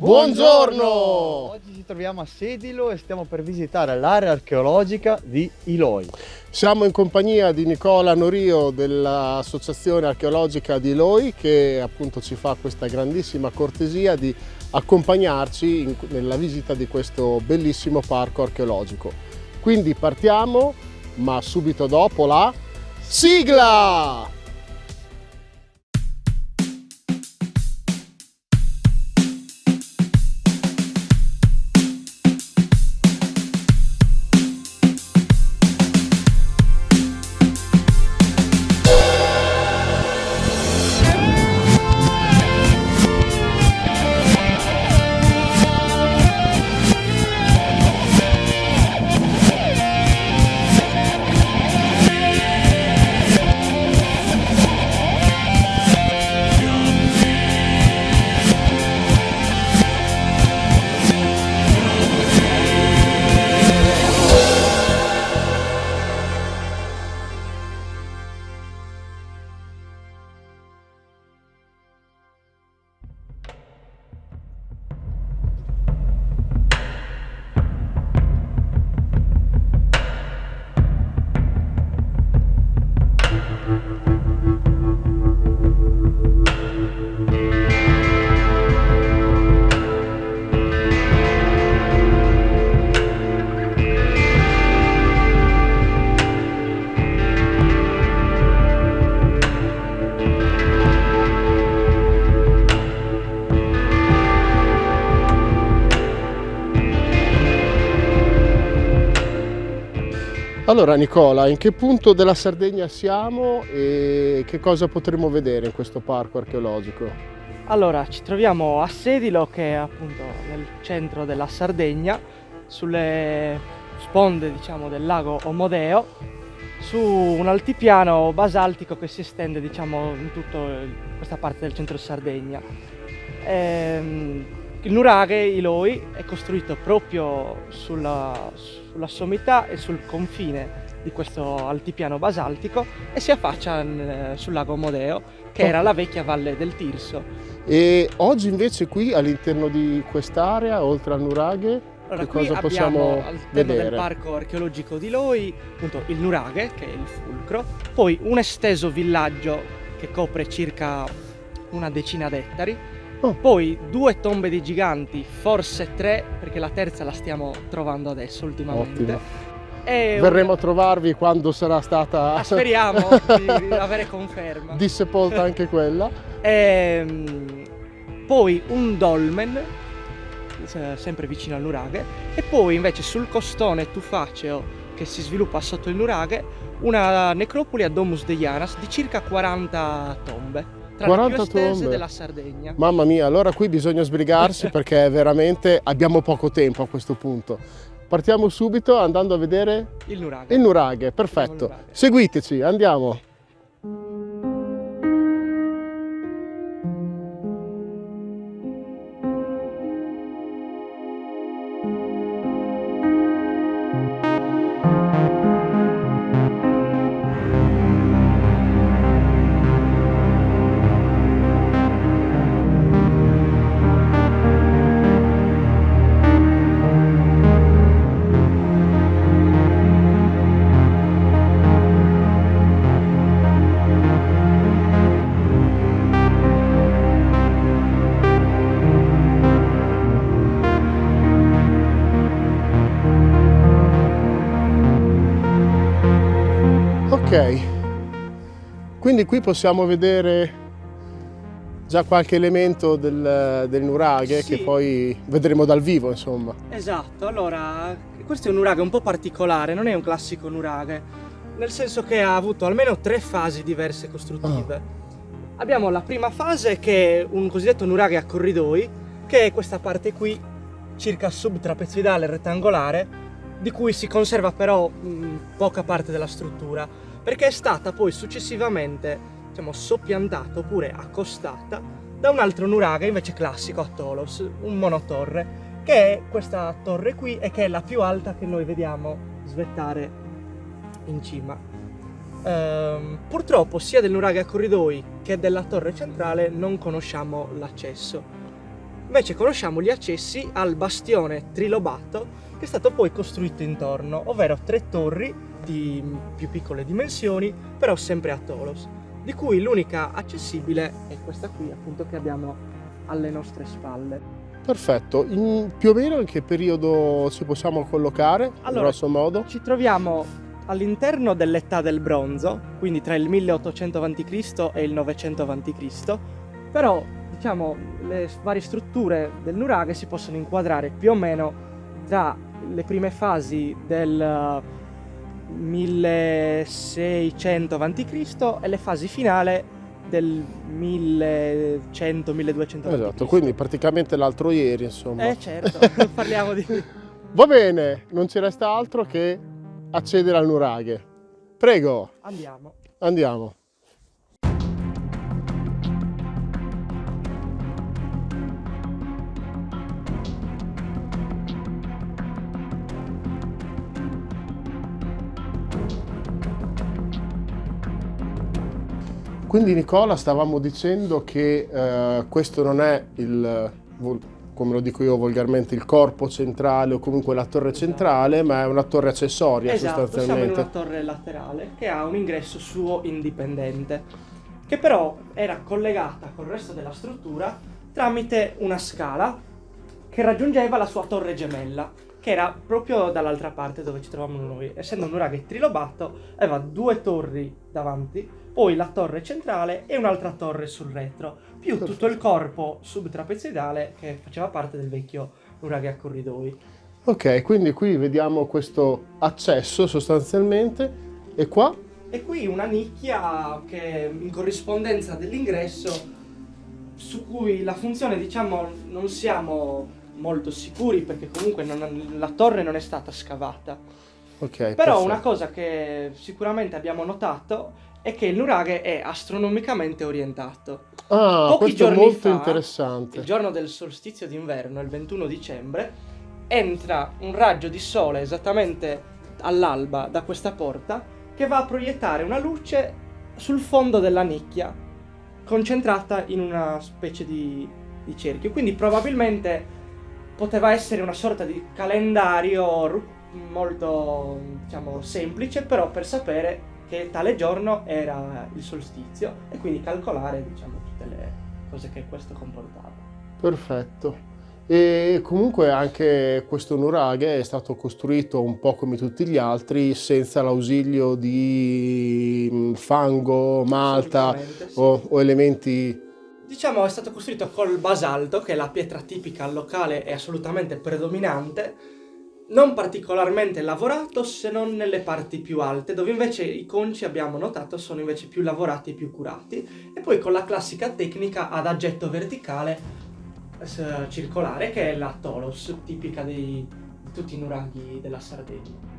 Buongiorno! Oggi ci troviamo a Sedilo e stiamo per visitare l'area archeologica di Iloi. Siamo in compagnia di Nicola Norio dell'Associazione Archeologica di Iloi, che appunto ci fa questa grandissima cortesia di accompagnarci nella visita di questo bellissimo parco archeologico. Quindi partiamo, ma subito dopo la sigla! Allora Nicola, in che punto della Sardegna siamo e che cosa potremo vedere in questo parco archeologico? Allora, ci troviamo a Sedilo, che è appunto nel centro della Sardegna, sulle sponde, diciamo, del lago Omodeo, su un altipiano basaltico che si estende, diciamo, in tutta questa parte del centro Sardegna. Il nuraghe Iloi è costruito proprio sulla sommità e sul confine di questo altipiano basaltico e si affaccia sul lago Omodeo, che era la vecchia valle del Tirso. E oggi invece qui all'interno di quest'area, oltre al nuraghe, Allora, che qui cosa possiamo all'interno vedere? del parco archeologico di Iloi, appunto il nuraghe, che è il fulcro, poi un esteso villaggio che copre circa una decina d'ettari, poi 2 tombe di giganti, forse 3, perché la terza la stiamo trovando adesso ultimamente. Ottimo. E Verremo a trovarvi quando sarà stata speriamo di avere conferma. dissepolta anche quella. Poi un dolmen, sempre vicino al nuraghe, e poi invece sul costone tufaceo che si sviluppa sotto il nuraghe una necropoli a Domus Deianas di circa 40 tombe, tra 40 le più estese tombe. della Sardegna. Mamma mia, allora qui bisogna sbrigarsi perché veramente abbiamo poco tempo a questo punto. Partiamo subito andando a vedere Il nuraghe. il nuraghe, perfetto. Seguiteci, andiamo. Ok, quindi qui possiamo vedere già qualche elemento del nuraghe, Sì. che poi vedremo dal vivo, insomma. Esatto, allora questo è un nuraghe un po' particolare, non è un classico nuraghe, nel senso che ha avuto almeno 3 fasi diverse costruttive. Abbiamo la prima fase, che è un cosiddetto nuraghe a corridoi, che è questa parte qui, circa subtrapezoidale rettangolare, di cui si conserva però poca parte della struttura, perché è stata poi successivamente, diciamo, soppiantata oppure accostata da un altro nuraghe invece classico a Tolos, un monotorre, che è questa torre qui e che è la più alta che noi vediamo svettare in cima. Purtroppo sia del nuraghe a corridoi che della torre centrale non conosciamo l'accesso, Invece conosciamo gli accessi al bastione trilobato, che è stato poi costruito intorno, ovvero 3 torri di più piccole dimensioni, però sempre a Tholos, di cui l'unica accessibile è questa qui, appunto, che abbiamo alle nostre spalle. Perfetto, più o meno in che periodo ci possiamo collocare, Allora, grosso modo? ci troviamo all'interno dell'età del bronzo, quindi tra il 1800 a.C. e il 900 a.C., però diciamo le varie strutture del nuraghe si possono inquadrare più o meno tra le prime fasi del 1600 a.C. e le fasi finali del 1100-1200 a.C. Esatto, quindi praticamente l'altro ieri, insomma. Certo, parliamo di... Va bene, non ci resta altro che accedere al nuraghe. Prego, Andiamo. andiamo. Quindi Nicola, stavamo dicendo che questo non è come lo dico io volgarmente, il corpo centrale o comunque la torre centrale, ma è una torre accessoria Esatto, siamo in sostanzialmente. una torre laterale che ha un ingresso suo indipendente, che però era collegata col resto della struttura tramite una scala che raggiungeva la sua torre gemella, che era proprio dall'altra parte dove ci trovavamo noi. Essendo un nuraghe trilobato, aveva 2 torri davanti, poi la torre centrale e un'altra torre sul retro, più tutto il corpo subtrapezoidale che faceva parte del vecchio nuraghe a corridoi. Ok, quindi qui vediamo questo accesso sostanzialmente, e qua? E qui una nicchia che in corrispondenza dell'ingresso, su cui la funzione, diciamo, non siamo molto sicuri perché comunque la torre non è stata scavata. Ok, Però perfetto. una cosa che sicuramente abbiamo notato è che il nuraghe è astronomicamente orientato. Ah, Pochi questo è giorni molto fa, interessante. il giorno del solstizio d'inverno, il 21 dicembre, entra un raggio di sole esattamente all'alba da questa porta che va a proiettare una luce sul fondo della nicchia, concentrata in una specie di cerchio. Quindi probabilmente poteva essere una sorta di calendario molto, diciamo, semplice, però per sapere che tale giorno era il solstizio e quindi calcolare, diciamo, tutte le cose che questo comportava. Perfetto. E comunque anche questo nuraghe è stato costruito un po' come tutti gli altri, senza l'ausilio di fango, malta Assolutamente, sì. o elementi. Diciamo è stato costruito col basalto, che è la pietra tipica locale e assolutamente predominante, non particolarmente lavorato se non nelle parti più alte, dove invece i conci, abbiamo notato, sono invece più lavorati e più curati, e poi con la classica tecnica ad aggetto verticale circolare, che è la Tholos, tipica di tutti i nuraghi della Sardegna.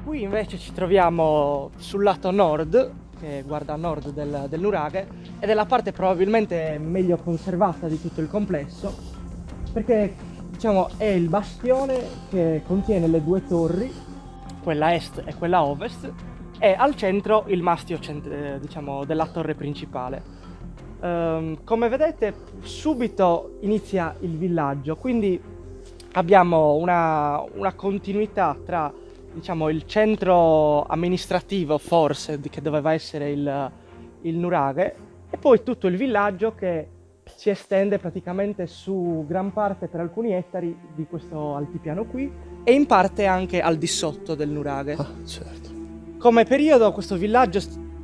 Qui invece ci troviamo sul lato nord, che guarda a nord del nuraghe, ed è la parte probabilmente meglio conservata di tutto il complesso, perché, diciamo, è il bastione che contiene le 2 torri, quella est e quella ovest, e al centro il mastio diciamo, della torre principale. Come vedete, subito inizia il villaggio, quindi abbiamo una continuità tra, diciamo, il centro amministrativo, forse, che doveva essere il nuraghe, e poi tutto il villaggio che si estende praticamente su gran parte, per alcuni ettari, di questo altipiano qui, e in parte anche al di sotto del nuraghe. Ah, certo. Come periodo questo villaggio,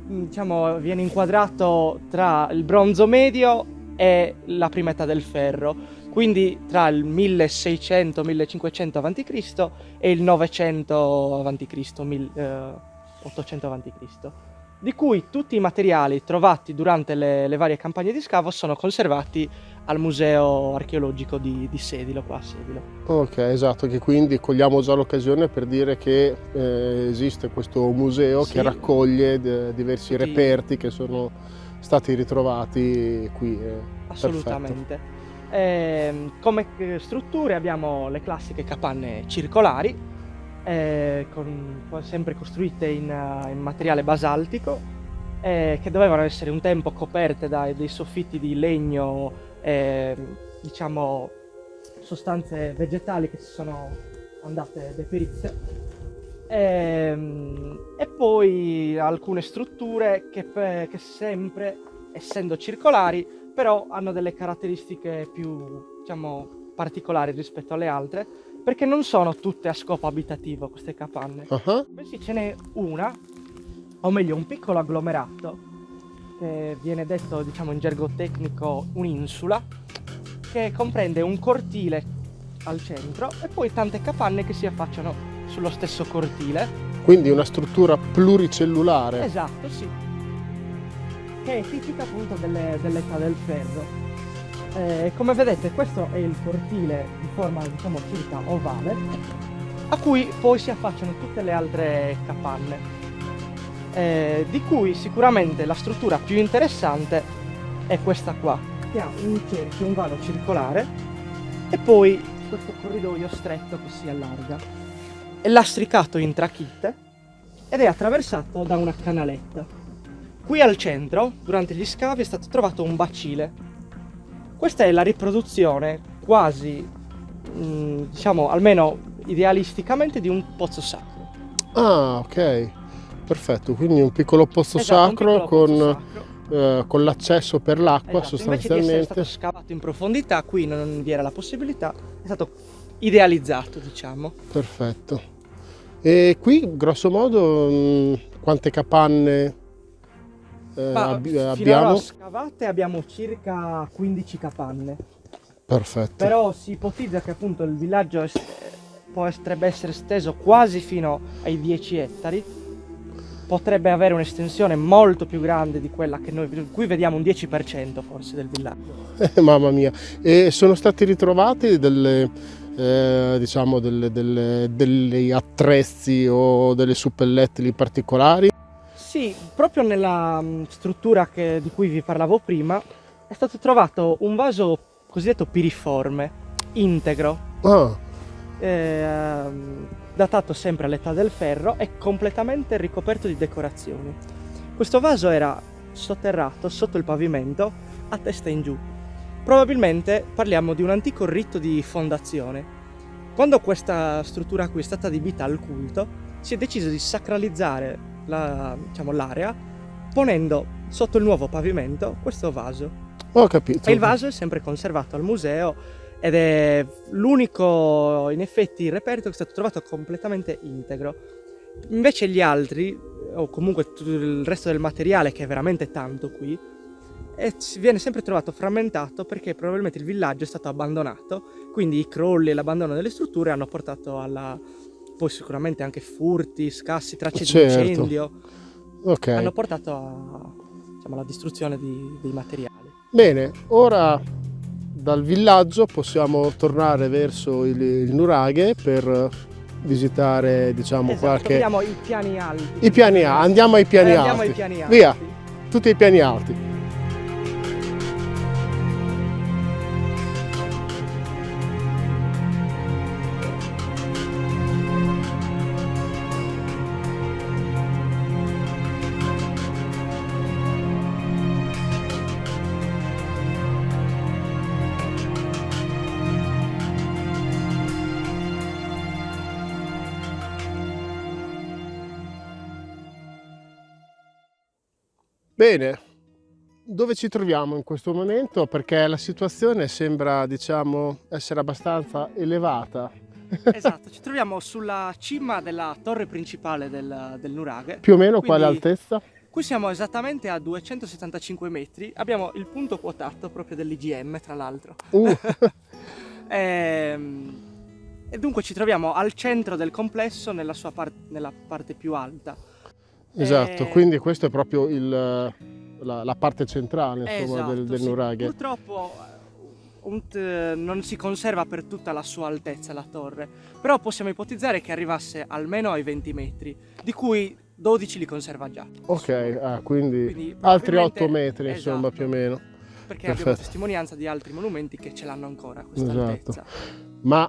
diciamo, viene inquadrato tra il bronzo medio e la prima età del ferro, quindi tra il 1600-1500 a.C. e il 900 a.C., 1800 a.C., di cui tutti i materiali trovati durante le varie campagne di scavo sono conservati al Museo Archeologico di Sedilo, qua a Sedilo. Ok, esatto, che quindi cogliamo già l'occasione per dire che esiste questo museo Sì. che raccoglie diversi Tutti- reperti che sono stati ritrovati qui. Assolutamente. Come strutture abbiamo le classiche capanne circolari, sempre costruite in materiale basaltico, che dovevano essere un tempo coperte da dei soffitti di legno, diciamo sostanze vegetali che si sono andate deperite. E poi alcune strutture che sempre, essendo circolari, però hanno delle caratteristiche più, diciamo, particolari rispetto alle altre, perché non sono tutte a scopo abitativo queste capanne. Bensì ce n'è una, o meglio un piccolo agglomerato, che viene detto, diciamo, in gergo tecnico un'insula, che comprende un cortile al centro e poi tante capanne che si affacciano sullo stesso cortile. Quindi una struttura pluricellulare. Esatto, sì. Che è tipica appunto dell'età del ferro. Come vedete, questo è il cortile di forma, diciamo, circa ovale, a cui poi si affacciano tutte le altre capanne, di cui sicuramente la struttura più interessante è questa qua, che ha un cerchio, un vano circolare, e poi questo corridoio stretto che si allarga. È lastricato in trachite ed è attraversato da una canaletta. Qui al centro, durante gli scavi, è stato trovato un bacile. Questa è la riproduzione quasi, diciamo, almeno idealisticamente, di un pozzo sacro. Ah, ok, perfetto. Quindi un piccolo pozzo Esatto, sacro un piccolo pozzo sacro. con l'accesso per l'acqua, Esatto, invece di essere sostanzialmente. stato scavato in profondità, qui non vi era la possibilità, è stato idealizzato, diciamo. Perfetto. E qui, grosso modo, quante capanne Finora abbiamo? scavate abbiamo circa 15 capanne. Perfetto. Però si ipotizza che appunto il villaggio potrebbe essere esteso quasi fino ai 10 ettari. Potrebbe avere un'estensione molto più grande di quella che noi qui vediamo, un 10% forse del villaggio. Mamma mia. E sono stati ritrovati diciamo degli attrezzi o delle suppellettili particolari? Sì, proprio nella struttura di cui vi parlavo prima è stato trovato un vaso cosiddetto piriforme, integro, datato sempre all'età del ferro e completamente ricoperto di decorazioni. Questo vaso era sotterrato sotto il pavimento a testa in giù. Probabilmente parliamo di un antico rito di fondazione. Quando questa struttura qui è stata adibita al culto, si è deciso di sacralizzare l'area ponendo sotto il nuovo pavimento questo vaso. Ho capito. E il vaso è sempre conservato al museo ed è l'unico, in effetti, reperto che è stato trovato completamente integro. Invece gli altri, o comunque tutto il resto del materiale, che è veramente tanto qui, viene sempre trovato frammentato, perché probabilmente il villaggio è stato abbandonato, quindi i crolli e l'abbandono delle strutture hanno portato poi sicuramente anche furti, scassi, tracce di incendio, hanno portato alla distruzione dei materiali. Bene, ora dal villaggio possiamo tornare verso il nuraghe per visitare, diciamo, Esatto, vediamo i piani alti. Andiamo ai piani alti. Andiamo ai piani alti. Via, tutti i piani alti. Bene, dove ci troviamo in questo momento? Perché la situazione sembra, diciamo, essere abbastanza elevata. Esatto, ci troviamo sulla cima della torre principale del nuraghe. Più o meno Quindi, quale altezza? Qui siamo esattamente a 275 metri, abbiamo il punto quotato proprio dell'IGM, tra l'altro. E dunque ci troviamo al centro del complesso, nella parte più alta. Esatto, quindi questo è proprio la parte centrale, insomma, esatto, del sì. nuraghe. Purtroppo non si conserva per tutta la sua altezza la torre, però possiamo ipotizzare che arrivasse almeno ai 20 metri, di cui 12 li conserva già. Ok, quindi altri probabilmente, 8 metri, insomma, esatto, più o meno. Perché abbiamo testimonianza di altri monumenti che ce l'hanno ancora questa altezza. Ma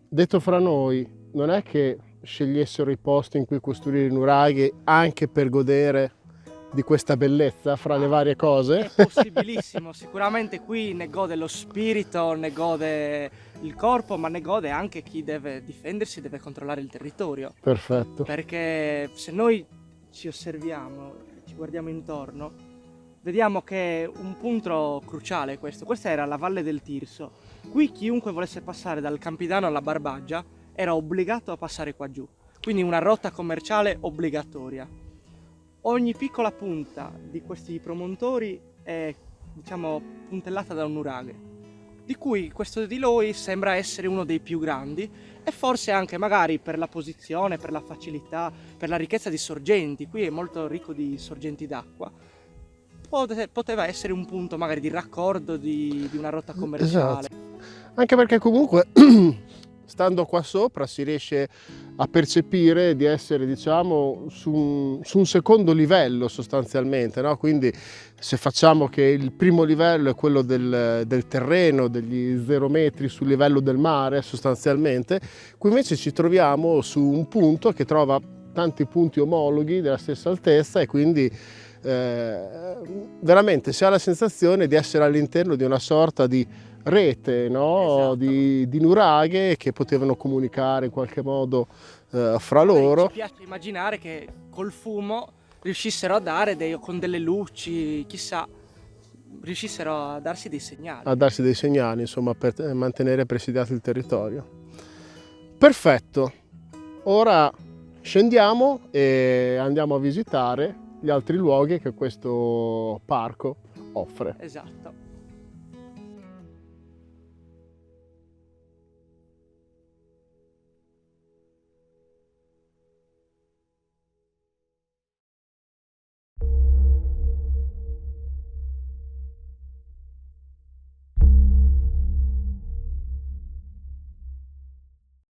detto fra noi, non è che scegliessero i posti in cui costruire i nuraghe anche per godere di questa bellezza fra le varie cose? È possibilissimo, sicuramente qui ne gode lo spirito, ne gode il corpo, ma ne gode anche chi deve difendersi, deve controllare il territorio. Perfetto. Perché se noi ci osserviamo, ci guardiamo intorno, vediamo che un punto cruciale è questo. Questa era la Valle del Tirso. Qui chiunque volesse passare dal Campidano alla Barbaggia era obbligato a passare qua giù. Quindi una rotta commerciale obbligatoria. Ogni piccola punta di questi promontori è, diciamo, puntellata da un nuraghe, di cui questo di Loi sembra essere uno dei più grandi, e forse anche magari per la posizione, per la facilità, per la ricchezza di sorgenti. Qui è molto ricco di sorgenti d'acqua. Poteva essere un punto magari di raccordo di una rotta commerciale. Esatto. Anche perché comunque stando qua sopra si riesce a percepire di essere, diciamo, su un secondo livello sostanzialmente, no? Quindi se facciamo che il primo livello è quello del terreno, degli 0 metri sul livello del mare sostanzialmente, qui invece ci troviamo su un punto che trova tanti punti omologhi della stessa altezza, e quindi veramente si ha la sensazione di essere all'interno di una sorta di rete, no? Esatto. di nuraghe che potevano comunicare in qualche modo fra loro. Ci piace immaginare che col fumo riuscissero a dare con delle luci, chissà, riuscissero a darsi dei segnali. A darsi dei segnali, insomma, per mantenere presidiato il territorio. Perfetto, ora scendiamo e andiamo a visitare gli altri luoghi che questo parco offre. Esatto.